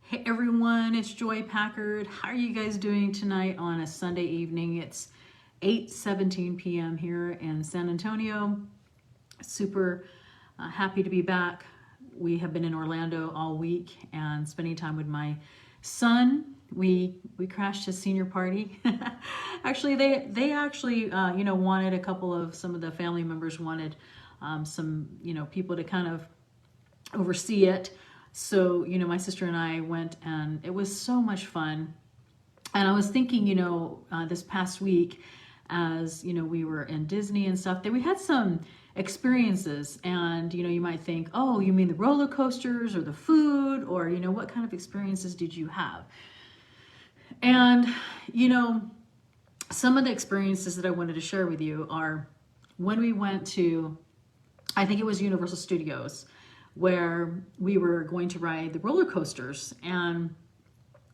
Hey everyone, it's Joy Packard. How are you guys doing tonight on a Sunday evening? It's 8:17 p.m. here in San Antonio. Super happy to be back. We have been in Orlando all week and spending time with my son. We crashed his senior party. Actually, they actually wanted some of the family members wanted some people to kind of oversee it. So, my sister and I went and it was so much fun. And I was thinking, this past week, as, we were in Disney and stuff, that we had some experiences. And, you might think, oh, you mean the roller coasters or the food or, what kind of experiences did you have? And, some of the experiences that I wanted to share with you are when we went to, I think it was Universal Studios, where we were going to ride the roller coasters. And,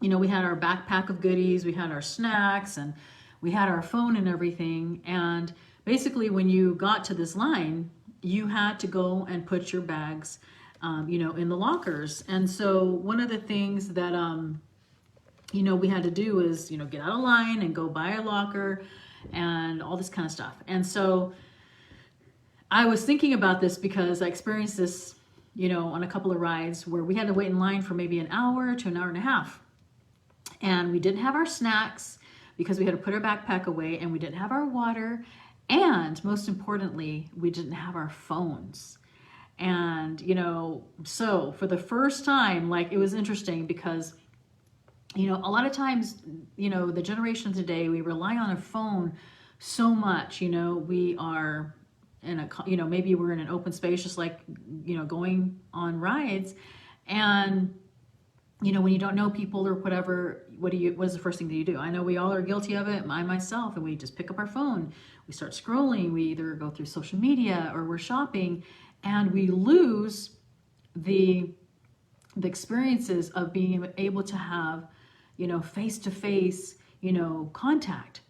we had our backpack of goodies, we had our snacks, and we had our phone and everything. And basically, when you got to this line, you had to go and put your bags, in the lockers. And so one of the things that, we had to do is, get out of line and go by a locker and all this kind of stuff. And so I was thinking about this because I experienced this on a couple of rides where we had to wait in line for maybe an hour to an hour and a half. And we didn't have our snacks because we had to put our backpack away, and we didn't have our water. And most importantly, we didn't have our phones. And, so for the first time, it was interesting because, a lot of times, the generation today, we rely on a phone so much. We are in a, maybe we're in an open space, just like, going on rides. And, when you don't know people or whatever, what is the first thing that you do? I know we all are guilty of it, myself, and we just pick up our phone. We start scrolling. We either go through social media or we're shopping, and we lose the experiences of being able to have, face-to-face, contact,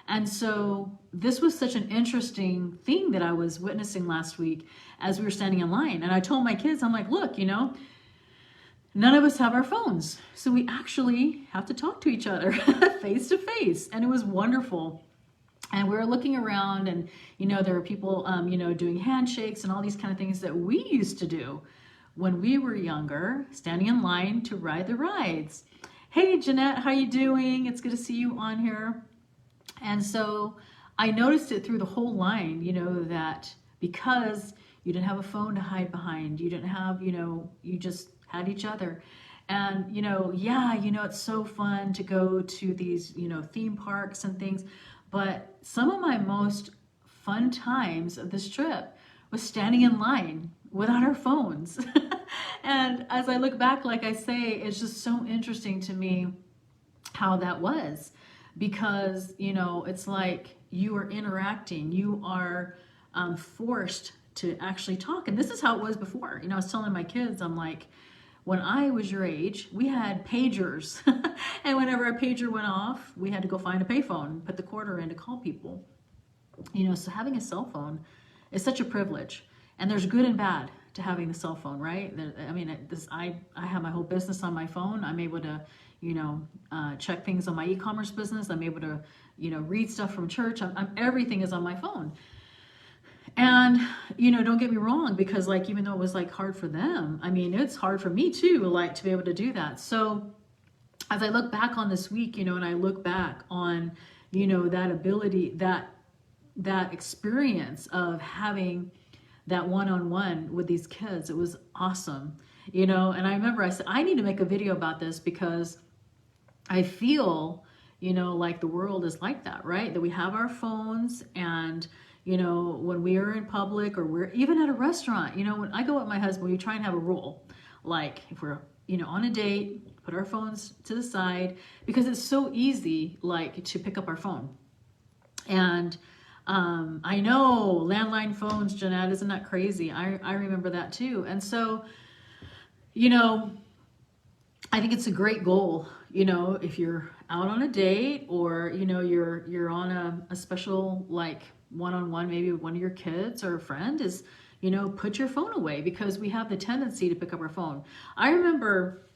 And so this was such an interesting thing that I was witnessing last week as we were standing in line. And I told my kids, I'm like, look, none of us have our phones. So we actually have to talk to each other face to face. And it was wonderful. And we were looking around and, there were people, doing handshakes and all these kind of things that we used to do when we were younger, standing in line to ride the rides. Hey, Jeanette, how you doing? It's good to see you on here. And so I noticed it through the whole line, that because you didn't have a phone to hide behind, you didn't have, you just had each other. And, it's so fun to go to these, theme parks and things. But some of my most fun times of this trip was standing in line without our phones. And as I look back, like I say, it's just so interesting to me how that was, because, it's like you are interacting, you are forced to actually talk. And this is how it was before. I was telling my kids, I'm like, when I was your age, we had pagers. And whenever our pager went off, we had to go find a payphone, put the quarter in to call people. So having a cell phone is such a privilege. And there's good and bad to having the cell phone, right? I have my whole business on my phone. I'm able to, check things on my e-commerce business. I'm able to, read stuff from church. Everything is on my phone. And, don't get me wrong, because even though it was hard for them, it's hard for me too, to be able to do that. So as I look back on this week, and I look back on, that ability, that experience of having that one-on-one with these kids, it was awesome, and I remember I said, I need to make a video about this because I feel, like the world is like that, right? That we have our phones, and, when we are in public or we're even at a restaurant, when I go with my husband, we try and have a rule, if we're, on a date, put our phones to the side, because it's so easy, to pick up our phone. And I know landline phones, Jeanette, isn't that crazy? I remember that too. And so, I think it's a great goal, if you're out on a date or, you're on a special, one-on-one, maybe with one of your kids or a friend, is, put your phone away, because we have the tendency to pick up our phone. I remember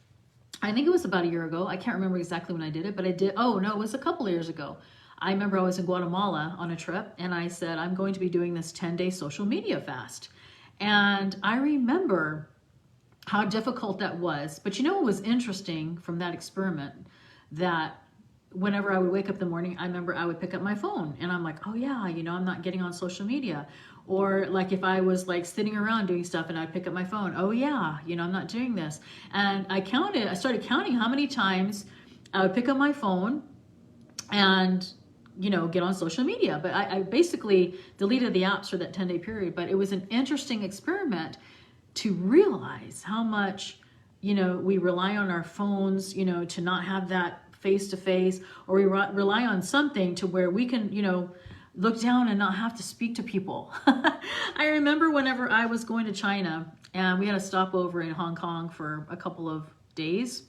I think it was about a year ago. I can't remember exactly when I did it, but I did. Oh, no, it was a couple of years ago. I remember I was in Guatemala on a trip and I said, I'm going to be doing this 10-day social media fast. And I remember how difficult that was. But you know what was interesting from that experiment? That whenever I would wake up in the morning, I remember I would pick up my phone and I'm like, oh yeah, you know, I'm not getting on social media. Or like if I was like sitting around doing stuff and I'd pick up my phone, oh yeah, you know, I'm not doing this. And I started counting how many times I would pick up my phone and, you know, get on social media. But I basically deleted the apps for that 10-day period. But it was an interesting experiment to realize how much, you know, we rely on our phones, you know, to not have that face to face, or we rely on something to where we can, you know, look down and not have to speak to people. I remember whenever I was going to China and we had a stopover in Hong Kong for a couple of days.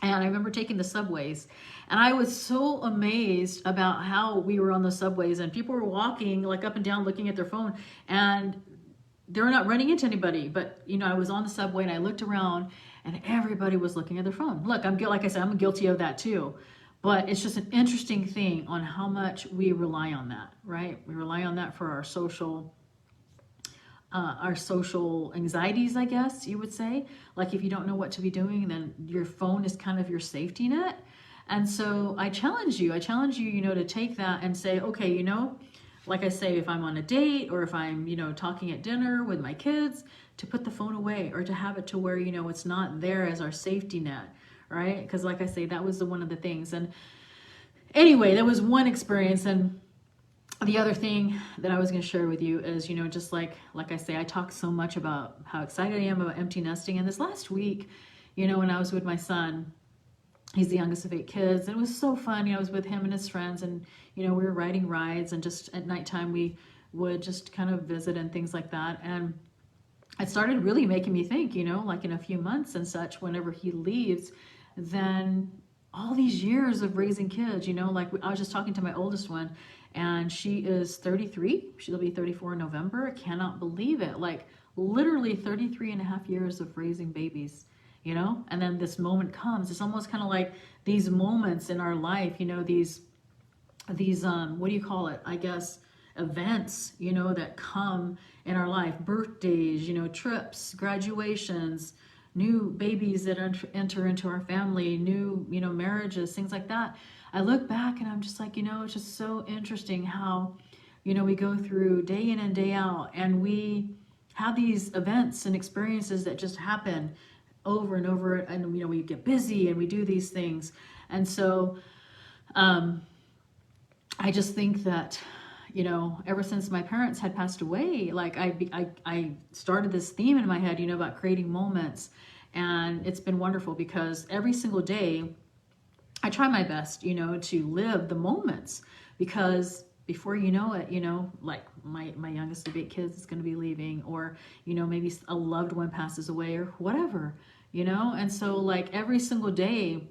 And I remember taking the subways and I was so amazed about how we were on the subways and people were walking like up and down looking at their phone and they were not running into anybody. But, you know, I was on the subway and I looked around and everybody was looking at their phone. Look, like I said, I'm guilty of that too. But it's just an interesting thing on how much we rely on that, right? We rely on that for our social anxieties, I guess you would say. Like if you don't know what to be doing, then your phone is kind of your safety net. And so I challenge you, you know, to take that and say, okay, you know, like I say, if I'm on a date or if I'm, you know, talking at dinner with my kids, to put the phone away or to have it to where, you know, it's not there as our safety net, right? Because like I say, that was one of the things. And anyway, that was one experience. And the other thing that I was going to share with you is, you know, just like I say, I talk so much about how excited I am about empty nesting. And this last week, you know, when I was with my son, he's the youngest of 8 kids, and it was so fun. You know, I was with him and his friends, and, you know, we were riding rides, and just at nighttime we would just kind of visit and things like that. And it started really making me think, you know, like in a few months and such, whenever he leaves, then all these years of raising kids, you know, like I was just talking to my oldest one and she is 33. She'll be 34 in November. I cannot believe it. Like literally 33 and a half years of raising babies, you know, and then this moment comes. It's almost kind of like these moments in our life, you know, these what do you call it? I guess events, you know, that come in our life, birthdays, you know, trips, graduations, new babies that enter into our family, new, you know, marriages, things like that. I look back and I'm just like, you know, it's just so interesting how, you know, we go through day in and day out and we have these events and experiences that just happen over and over, and, you know, we get busy and we do these things. And so I just think that, you know, ever since my parents had passed away, like I started this theme in my head, you know, about creating moments. And it's been wonderful because every single day I try my best, you know, to live the moments, because before you know it, you know, like my youngest of 8 kids is going to be leaving, or, you know, maybe a loved one passes away or whatever, you know. And so like every single day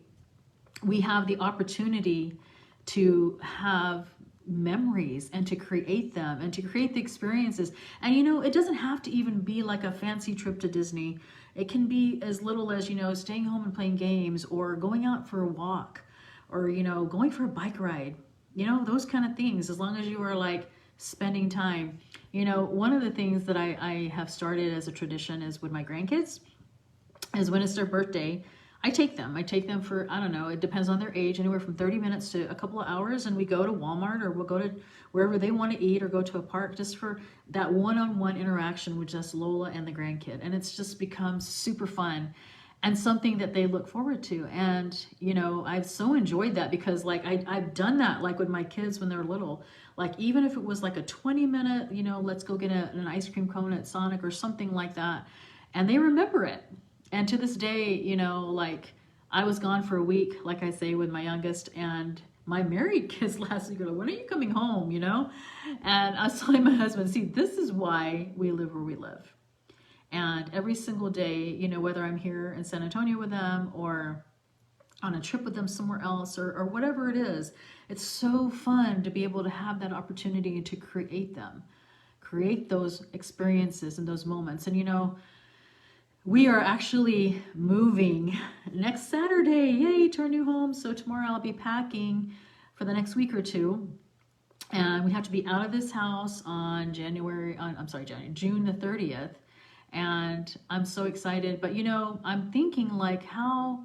we have the opportunity to have memories and to create them and to create the experiences. And, you know, it doesn't have to even be like a fancy trip to Disney. It can be as little as, you know, staying home and playing games, or going out for a walk, or, you know, going for a bike ride, you know, those kind of things, as long as you are like spending time. You know, one of the things that I have started as a tradition is with my grandkids is when it's their birthday, I take them for, I don't know, it depends on their age, anywhere from 30 minutes to a couple of hours, and we go to Walmart, or we'll go to wherever they want to eat, or go to a park, just for that one-on-one interaction with just Lola and the grandkid. And it's just become super fun and something that they look forward to. And, you know, I've so enjoyed that because like I've done that like with my kids when they're little. Like even if it was like a 20-minute, you know, let's go get an ice cream cone at Sonic or something like that, and they remember it. And to this day, you know, like I was gone for a week, like I say, with my youngest, and my married kids last week were like, when are you coming home, you know? And I was telling my husband, see, this is why we live where we live. And every single day, you know, whether I'm here in San Antonio with them or on a trip with them somewhere else, or whatever it is, it's so fun to be able to have that opportunity to create them, create those experiences and those moments. And, you know, we are actually moving next Saturday, yay, to our new home. So tomorrow I'll be packing for the next week or two. And we have to be out of this house on June the 30th. And I'm so excited. But, I'm thinking like how,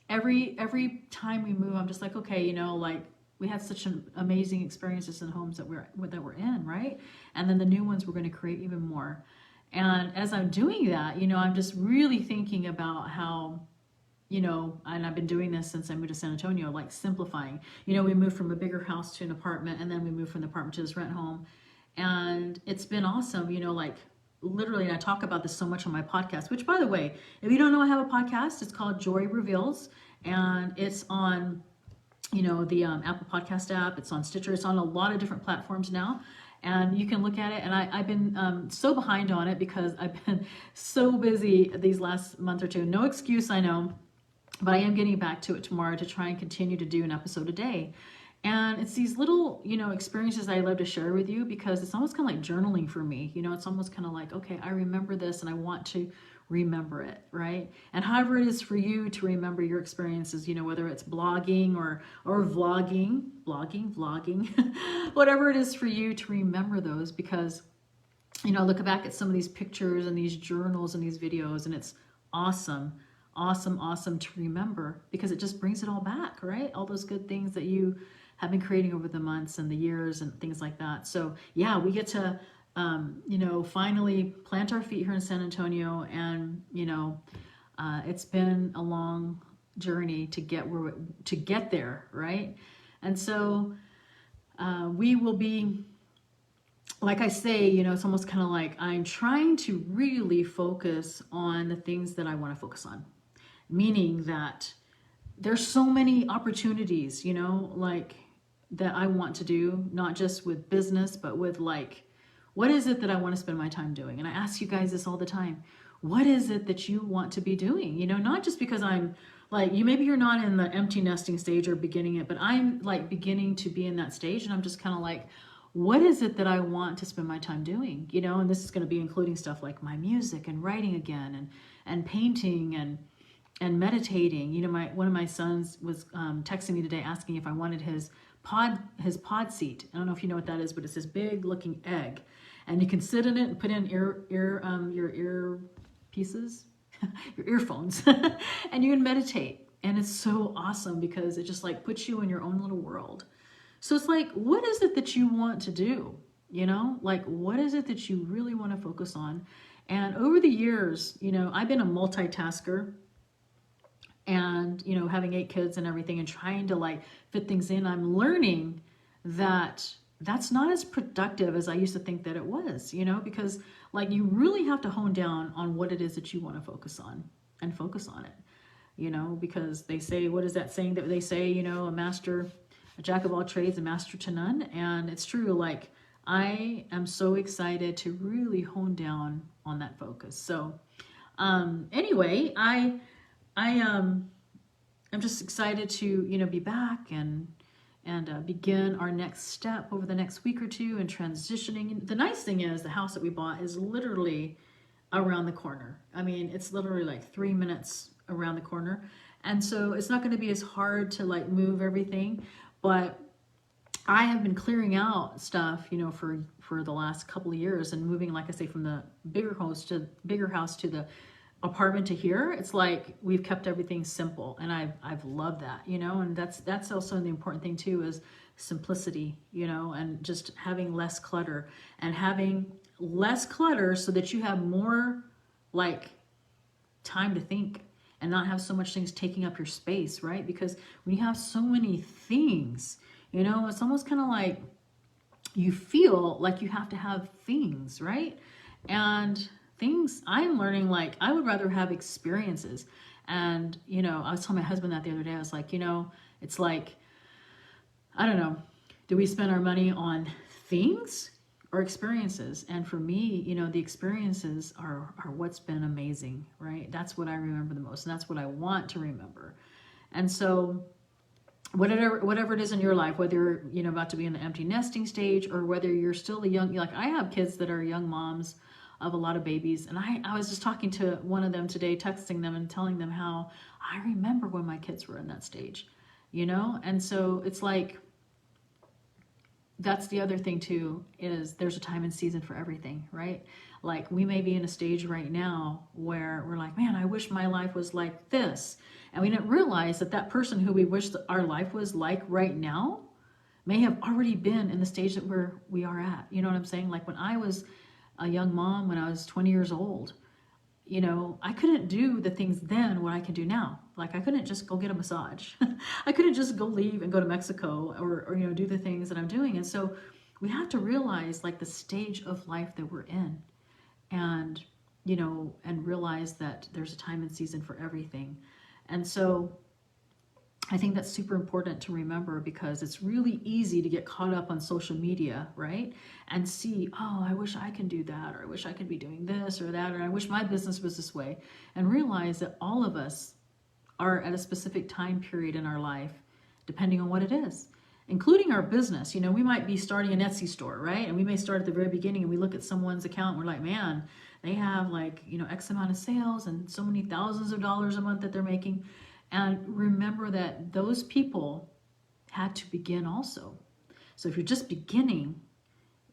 every time we move, I'm just like, okay, like we had such an amazing experiences in homes that we're in, right? And then the new ones we're going to create even more. And as I'm doing that, I'm just really thinking about how, and I've been doing this since I moved to San Antonio, like simplifying. We moved from a bigger house to an apartment, and then we moved from the apartment to this rent home. And it's been awesome, like literally, and I talk about this so much on my podcast, which, by the way, if you don't know, I have a podcast. It's called Joy Reveals, and it's on, the Apple Podcast app. It's on Stitcher. It's on a lot of different platforms now. And you can look at it. And I've been so behind on it because I've been so busy these last month or two. No excuse, I know. But I am getting back to it tomorrow to try and continue to do an episode a day. And it's these little, experiences I love to share with you because it's almost kind of like journaling for me. It's almost kind of like, okay, I remember this and I want to remember it, right? And however it is for you to remember your experiences, whether it's blogging or vlogging, whatever it is for you to remember those, because, look back at some of these pictures and these journals and these videos, and it's awesome to remember because it just brings it all back, right? All those good things that you have been creating over the months and the years and things like that. So yeah, we get to, finally plant our feet here in San Antonio, and, it's been a long journey to get there, right? And so, we will be, like I say, it's almost kind of like I'm trying to really focus on the things that I want to focus on, meaning that there's so many opportunities, like that I want to do, not just with business, but with like, what is it that I want to spend my time doing? And I ask you guys this all the time. What is it that you want to be doing? Not just because I'm like, maybe you're not in the empty nesting stage or beginning it, but I'm like beginning to be in that stage. And I'm just kind of like, what is it that I want to spend my time doing? And this is going to be including stuff like my music and writing again and painting and meditating. One of my sons was texting me today asking if I wanted his pod seat. I don't know if you know what that is, but it's this big looking egg, and you can sit in it and put in your ear pieces, your earphones, and you can meditate. And it's so awesome because it just like puts you in your own little world. So it's like, what is it that you want to do? Like, what is it that you really want to focus on? And over the years, I've been a multitasker, and, having 8 kids and everything and trying to like fit things in, I'm learning that that's not as productive as I used to think that it was, because like you really have to hone down on what it is that you want to focus on and focus on it, because they say, what is that saying that they say, a jack of all trades, a master to none. And it's true. Like, I am so excited to really hone down on that focus. So, anyway, I'm just excited to, be back and begin our next step over the next week or two and transitioning. The nice thing is the house that we bought is literally around the corner. I mean, it's literally like 3 minutes around the corner. And so it's not going to be as hard to like move everything, but I have been clearing out stuff, for the last couple of years and moving, like I say, from the bigger house to the apartment to here. It's like we've kept everything simple, and I've loved that, and that's also the important thing too, is simplicity, and just having less clutter so that you have more like time to think and not have so much things taking up your space, right? Because when you have so many things, it's almost kind of like you feel like you have to have things, right? And things I'm learning, like I would rather have experiences. And, I was telling my husband that the other day. I was like, it's like, I don't know, do we spend our money on things or experiences? And for me, the experiences are what's been amazing, right? That's what I remember the most, and that's what I want to remember. And so whatever it is in your life, whether you're about to be in the empty nesting stage or whether you're still like I have kids that are young moms, of a lot of babies. And I was just talking to one of them today, texting them and telling them how I remember when my kids were in that stage, you know? And so it's like, that's the other thing too, is there's a time and season for everything, right? Like we may be in a stage right now where we're like, man, I wish my life was like this. And we didn't realize that that person who we wish that our life was like right now may have already been in the stage that we are at. You know what I'm saying? Like when I was a young mom, when I was 20 years old, you know, I couldn't do the things then what I can do now. Like I couldn't just go get a massage. I couldn't just go leave and go to Mexico or, you know, do the things that I'm doing. And so we have to realize like the stage of life that we're in and, you know, and realize that there's a time and season for everything. And so I think that's super important to remember because it's really easy to get caught up on social media, right? And see, oh, I wish I can do that, or I wish I could be doing this or that, or I wish my business was this way. And realize that all of us are at a specific time period in our life, depending on what it is, including our business. You know, we might be starting an Etsy store, right? And we may start at the very beginning and we look at someone's account and we're like, man, they have like, you know, X amount of sales and so many thousands of dollars a month that they're making. And remember that those people had to begin also. So if you're just beginning,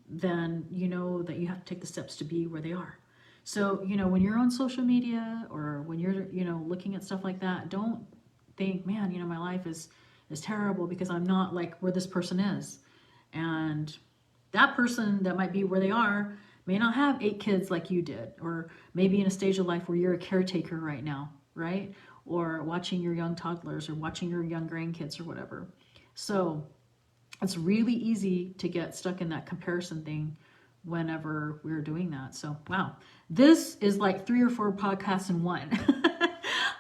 then you know that you have to take the steps to be where they are. So, you know, when you're on social media or when you're, you know, looking at stuff like that, don't think, man, you know, my life is terrible because I'm not like where this person is. And that person that might be where they are may not have 8 kids like you did, or maybe in a stage of life where you're a caretaker right now, right? Or watching your young toddlers or watching your young grandkids or whatever. So it's really easy to get stuck in that comparison thing whenever we're doing that. So, wow, this is like 3 or 4 podcasts in one.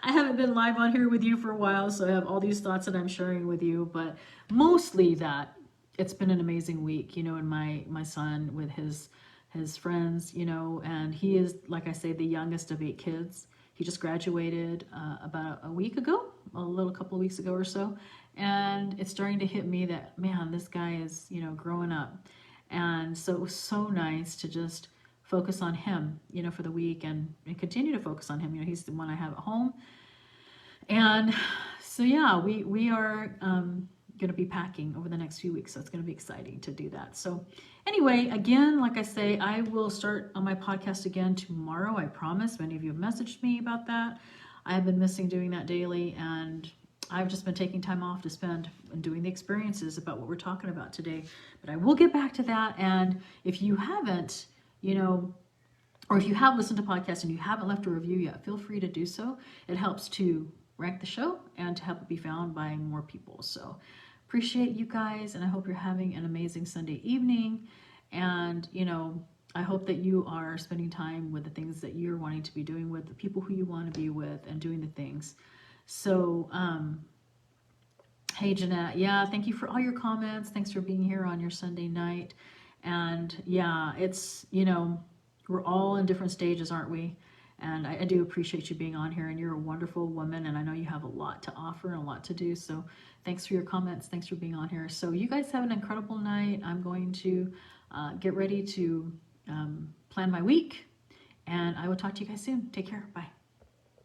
I haven't been live on here with you for a while, so I have all these thoughts that I'm sharing with you, but mostly that it's been an amazing week, you know, and my son with his friends, you know, and he is, like I say, the youngest of 8 kids. He just graduated about a week ago, a couple of weeks ago or so. And it's starting to hit me that, man, this guy is, you know, growing up. And so it was so nice to just focus on him, you know, for the week and continue to focus on him. You know, he's the one I have at home. And so, yeah, we are going to be packing over the next few weeks. So it's going to be exciting to do that. So anyway, again, like I say, I will start on my podcast again tomorrow. I promise. Many of you have messaged me about that. I have been missing doing that daily, and I've just been taking time off to spend and doing the experiences about what we're talking about today. But I will get back to that. And if you haven't, you know, or if you have listened to podcasts and you haven't left a review yet, feel free to do so. It helps to rank the show and to help it be found by more people. So appreciate you guys, and I hope you're having an amazing Sunday evening. And, you know, I hope that you are spending time with the things that you're wanting to be doing with the people who you want to be with and doing the things. So, hey, Jeanette, yeah, thank you for all your comments. Thanks for being here on your Sunday night. And yeah, it's, you know, we're all in different stages, aren't we? And I do appreciate you being on here, and you're a wonderful woman, and I know you have a lot to offer and a lot to do. So thanks for your comments. Thanks for being on here. So you guys have an incredible night. I'm going to get ready to plan my week, and I will talk to you guys soon. Take care. Bye.